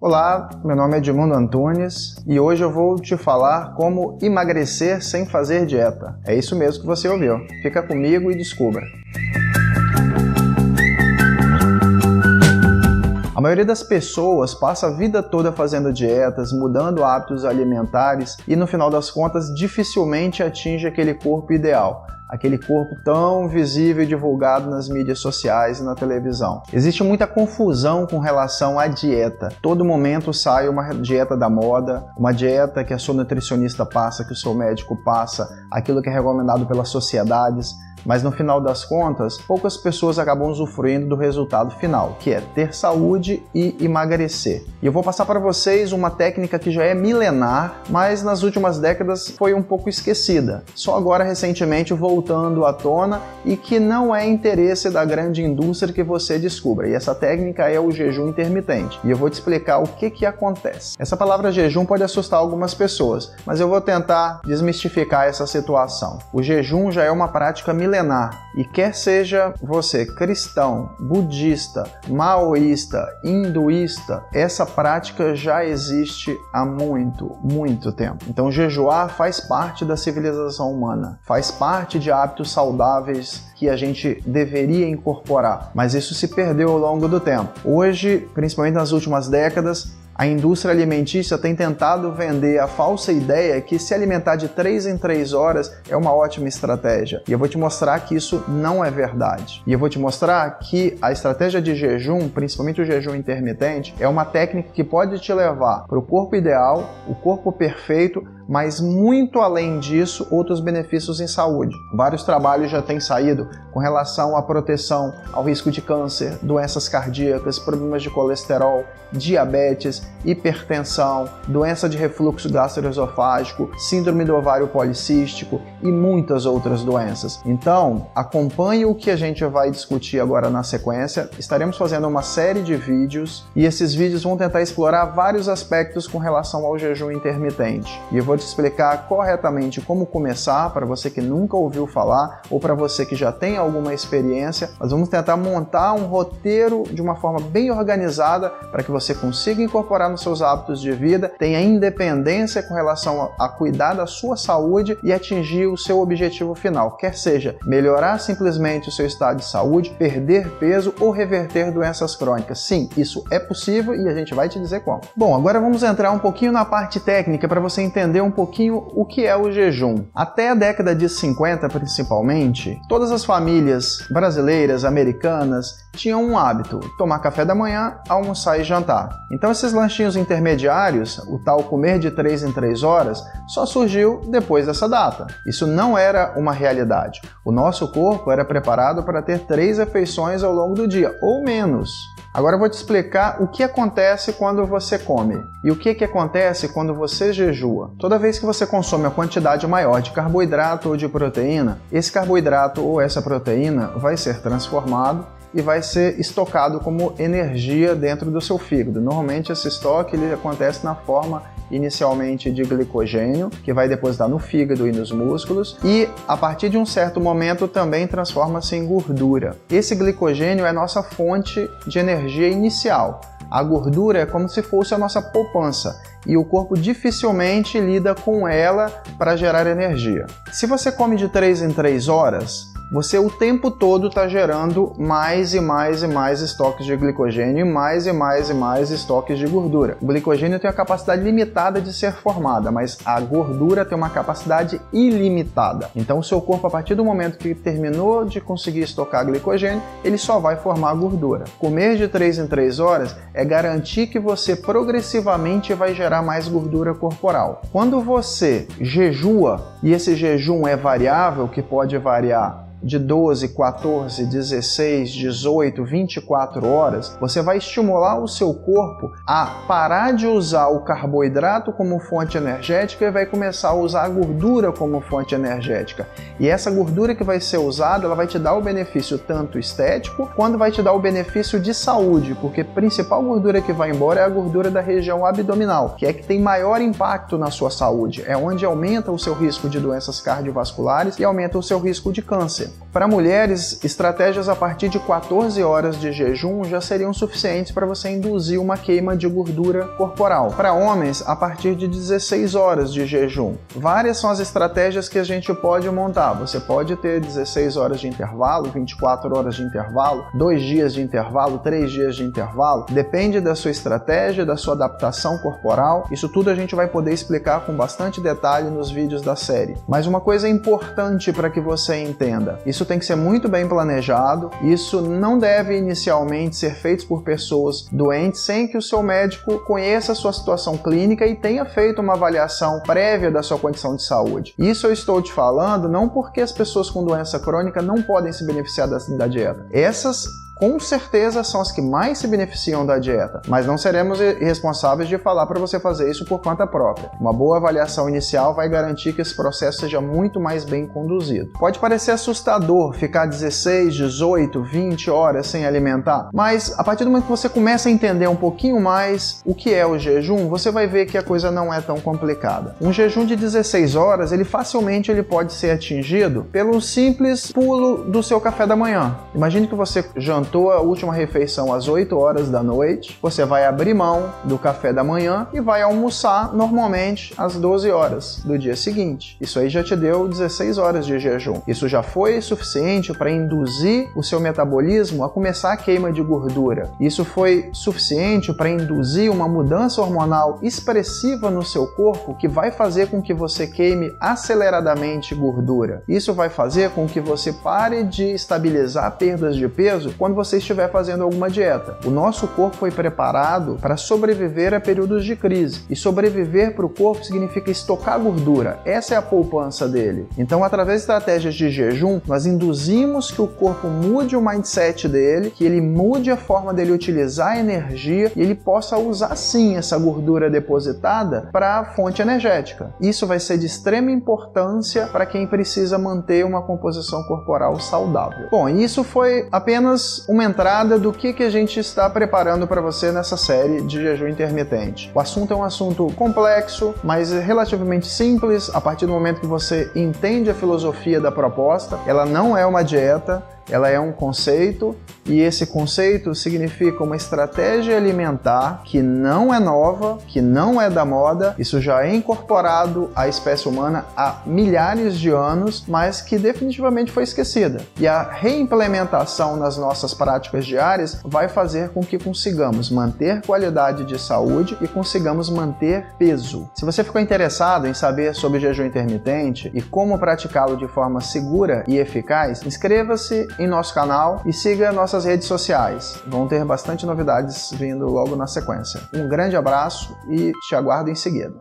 Olá, meu nome é Edmundo Antunes e hoje eu vou te falar como emagrecer sem fazer dieta. É isso mesmo que você ouviu. Fica comigo e descubra. A maioria das pessoas passa a vida toda fazendo dietas, mudando hábitos alimentares e no final das contas dificilmente atinge aquele corpo ideal. Aquele corpo tão visível e divulgado nas mídias sociais e na televisão. Existe muita confusão com relação à dieta. Todo momento sai uma dieta da moda, uma dieta que a sua nutricionista passa, que o seu médico passa, aquilo que é recomendado pelas sociedades. Mas no final das contas, poucas pessoas acabam usufruindo do resultado final, que é ter saúde e emagrecer. E eu vou passar para vocês uma técnica que já é milenar, mas nas últimas décadas foi um pouco esquecida. Só agora, recentemente, voltando à tona e que não é interesse da grande indústria que você descubra. E essa técnica é o jejum intermitente. E eu vou te explicar o que acontece. Essa palavra jejum pode assustar algumas pessoas, mas eu vou tentar desmistificar essa situação. O jejum já é uma prática milenar. E quer seja você cristão, budista, maoísta, hinduísta, essa prática já existe há muito tempo. Então jejuar faz parte da civilização humana, faz parte de hábitos saudáveis que a gente deveria incorporar, mas isso se perdeu ao longo do tempo. Hoje, principalmente nas últimas décadas, a indústria alimentícia tem tentado vender a falsa ideia que se alimentar de 3 em 3 horas é uma ótima estratégia. E eu vou te mostrar que isso não é verdade. E eu vou te mostrar que a estratégia de jejum, principalmente o jejum intermitente, é uma técnica que pode te levar para o corpo ideal, o corpo perfeito, mas muito além disso, outros benefícios em saúde. Vários trabalhos já têm saído com relação à proteção ao risco de câncer, doenças cardíacas, problemas de colesterol, diabetes, hipertensão, doença de refluxo gastroesofágico, síndrome do ovário policístico e muitas outras doenças. Então, acompanhe o que a gente vai discutir agora na sequência. Estaremos fazendo uma série de vídeos e esses vídeos vão tentar explorar vários aspectos com relação ao jejum intermitente. E eu vou te explicar corretamente como começar para você que nunca ouviu falar ou para você que já tem alguma experiência. Nós vamos tentar montar um roteiro de uma forma bem organizada para que você consiga incorporar nos seus hábitos de vida, tenha independência com relação a cuidar da sua saúde e atingir o seu objetivo final, quer seja melhorar simplesmente o seu estado de saúde, perder peso ou reverter doenças crônicas. Sim, isso é possível e a gente vai te dizer como. Bom, agora vamos entrar um pouquinho na parte técnica para você entender um pouquinho o que é o jejum. Até a década de 50, principalmente, todas as famílias brasileiras, americanas, tinham um hábito: tomar café da manhã, almoçar e jantar. Então esses lanchinhos intermediários, o tal comer de 3 em 3 horas, só surgiu depois dessa data. Isso não era uma realidade. O nosso corpo era preparado para ter 3 refeições ao longo do dia, ou menos. Agora eu vou te explicar o que acontece quando você come e o que acontece quando você jejua. Toda vez que você consome a quantidade maior de carboidrato ou de proteína, esse carboidrato ou essa proteína vai ser transformado e vai ser estocado como energia dentro do seu fígado. Normalmente esse estoque ele acontece na forma inicialmente de glicogênio, que vai depositar no fígado e nos músculos, e a partir de um certo momento também transforma-se em gordura. Esse glicogênio é a nossa fonte de energia inicial. A gordura é como se fosse a nossa poupança e o corpo dificilmente lida com ela para gerar energia. Se você come de 3 em 3 horas, você o tempo todo está gerando mais e mais estoques de glicogênio e mais estoques de gordura. O glicogênio tem a capacidade limitada de ser formada, mas a gordura tem uma capacidade ilimitada. Então o seu corpo, a partir do momento que terminou de conseguir estocar glicogênio, ele só vai formar gordura. Comer de 3 em 3 horas é garantir que você progressivamente vai gerar mais gordura corporal. Quando você jejua, e esse jejum é variável, que pode variar de 12, 14, 16, 18, 24 horas, você vai estimular o seu corpo a parar de usar o carboidrato como fonte energética e vai começar a usar a gordura como fonte energética. E essa gordura que vai ser usada, ela vai te dar o benefício tanto estético, quanto vai te dar o benefício de saúde, porque a principal gordura que vai embora é a gordura da região abdominal, que é que tem maior impacto na sua saúde, é onde aumenta o seu risco de doenças cardiovasculares e aumenta o seu risco de câncer. frequência. Para mulheres, estratégias a partir de 14 horas de jejum já seriam suficientes para você induzir uma queima de gordura corporal. Para homens, a partir de 16 horas de jejum. Várias são as estratégias que a gente pode montar. Você pode ter 16 horas de intervalo, 24 horas de intervalo, 2 dias de intervalo, 3 dias de intervalo. Depende da sua estratégia, da sua adaptação corporal. Isso tudo a gente vai poder explicar com bastante detalhe nos vídeos da série. Mas uma coisa importante para que você entenda: isso tem que ser muito bem planejado, isso não deve inicialmente ser feito por pessoas doentes sem que o seu médico conheça a sua situação clínica e tenha feito uma avaliação prévia da sua condição de saúde. Isso eu estou te falando não porque as pessoas com doença crônica não podem se beneficiar da dieta. Essas com certeza são as que mais se beneficiam da dieta, mas não seremos responsáveis de falar para você fazer isso por conta própria. Uma boa avaliação inicial vai garantir que esse processo seja muito mais bem conduzido. Pode parecer assustador ficar 16, 18, 20 horas sem alimentar, mas a partir do momento que você começa a entender um pouquinho mais o que é o jejum, você vai ver que a coisa não é tão complicada. Um jejum de 16 horas, ele facilmente pode ser atingido pelo simples pulo do seu café da manhã. Imagine que você jantou a última refeição às 8 horas da noite, você vai abrir mão do café da manhã e vai almoçar normalmente às 12 horas do dia seguinte. Isso aí já te deu 16 horas de jejum. Isso já foi suficiente para induzir o seu metabolismo a começar a queima de gordura. Isso foi suficiente para induzir uma mudança hormonal expressiva no seu corpo que vai fazer com que você queime aceleradamente gordura. Isso vai fazer com que você pare de estabilizar perdas de peso quando você estiver fazendo alguma dieta. O nosso corpo foi preparado para sobreviver a períodos de crise. E sobreviver para o corpo significa estocar gordura. Essa é a poupança dele. Então, através de estratégias de jejum, nós induzimos que o corpo mude o mindset dele, que ele mude a forma dele utilizar a energia e ele possa usar sim essa gordura depositada para a fonte energética. Isso vai ser de extrema importância para quem precisa manter uma composição corporal saudável. Bom, isso foi apenas uma entrada do que a gente está preparando para você nessa série de jejum intermitente. O assunto é um assunto complexo, mas relativamente simples a partir do momento que você entende a filosofia da proposta. Ela não é uma dieta, ela é um conceito, e esse conceito significa uma estratégia alimentar que não é nova, que não é da moda. Isso já é incorporado à espécie humana há milhares de anos, mas que definitivamente foi esquecida. E a reimplementação nas nossas práticas diárias vai fazer com que consigamos manter qualidade de saúde e consigamos manter peso. Se você ficou interessado em saber sobre jejum intermitente e como praticá-lo de forma segura e eficaz, inscreva-se em nosso canal e siga nossas redes sociais. Vão ter bastante novidades vindo logo na sequência. Um grande abraço e te aguardo em seguida.